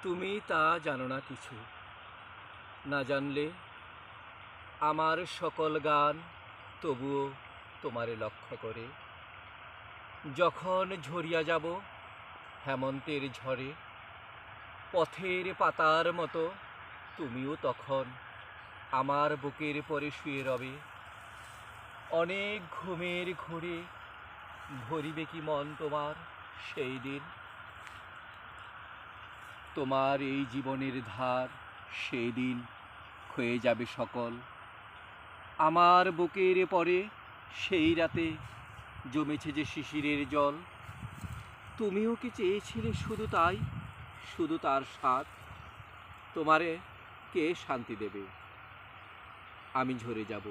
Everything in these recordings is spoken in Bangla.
তুমি তা জানো না কিছু, না জানলে আমার সকল গান তবুও তোমারে লক্ষ্য করে। যখন ঝরিয়া যাব হেমন্তের ঝড়ে, পথের পাতার মতো তুমিও তখন আমার বুকের পরে শুয়ে রবে। অনেক ঘুমের ঘোরে ভরিবে কি মন তোমার সেই দিন। তোমার এই জীবনের ধার সেই দিন ক্ষয়ে যাবে সকল। আমার বুকের পরে সেই রাতে জমেছে যে শিশিরের জল। তুমিও কি চেয়েছিলে শুধু তাই, শুধু তার স্বাদ? তোমারে কে শান্তি দেবে? আমি ঝরে যাব,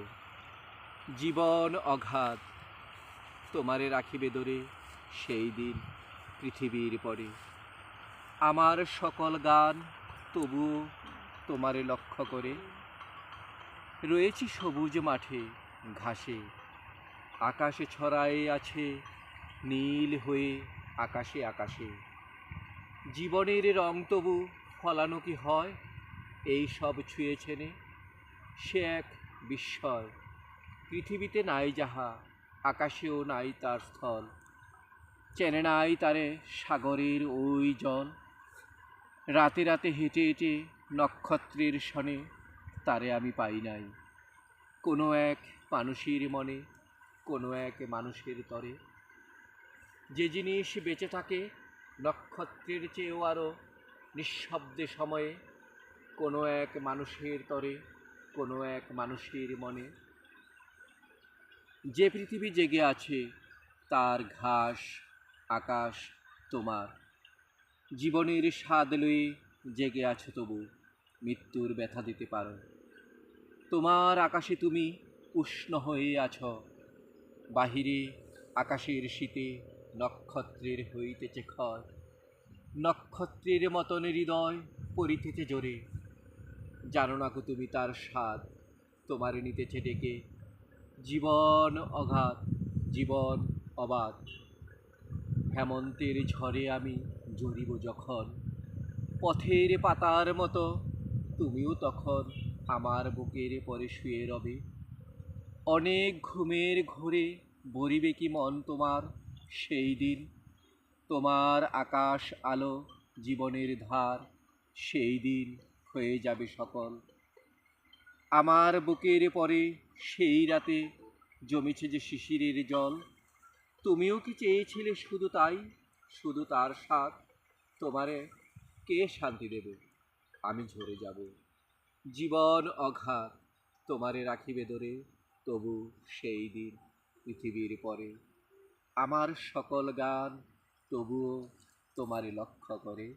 জীবন অগাধ তোমারে রাখিবে দূরে সেই দিন পৃথিবীর পরে। আমার সকল গান তবুও তোমারে লক্ষ্য করে। রয়েছি সবুজ মাঠে ঘাসে, আকাশে ছড়ায়ে আছে নীল হয়ে আকাশে আকাশে। জীবনের রং তবু ফলানো কি হয় এই সব ছুঁয়েছেনে? সে এক বিস্ময়, পৃথিবীতে নাই যাহা, আকাশেও নাই তার স্থল। চেনে নাই তারে সাগরের ওই জল। রাতে রাতে হেঁটে হেঁটে নক্ষত্রের সনে তারে আমি পাই নাই। কোনো এক মানুষের মনে, কোনো এক মানুষের তরে। যে জিনিস বেঁচে থাকে নক্ষত্রের চেয়েও আরও নিঃশব্দে সময়ে, কোনো এক মানুষের তরে, কোনো এক মানুষের মনে। যে পৃথিবী জেগে আছে তার ঘাস আকাশ তোমার। জীবনের স্বাদ লয়ে জেগে আছো তবু মৃত্যুর ব্যথা দিতে পারো। তোমার আকাশে তুমি উষ্ণ হয়ে আছো, বাহিরে আকাশের শীতে নক্ষত্রের হইতেছে ক্ষয়। নক্ষত্রের মতন হৃদয় পড়িতেছে জোরে, জানো না কো তুমি তার স্বাদ। তোমার নিতেছে ডেকে জীবন অগাধ, জীবন অবাধ। হেমন্তের ঝড়ে আমি ঝরিব যখন, পথের পাতার মতো তুমিও তখন আমার বুকের পরে শুয়ে রবে। অনেক ঘুমের ঘোরে ভরিবে কি মন তোমার সেই দিন। তোমার আকাশ আলো জীবনের ধার সেই দিন হয়ে যাবে সকল। আমার বুকের পরে সেই রাতে জমেছে যে শিশিরের জল। তুমিও কি চেয়েছিলে শুধু তাই, শুধু তার স্বাদ? তোমারে কে শান্তি দেবে? আমি ঝরে যাব, জীবন অগাধ তোমারে রাখিবে দূরে তবু সেই দিন পৃথিবীর পরে। আমার সকল গান তবুও তোমারে লক্ষ্য করে।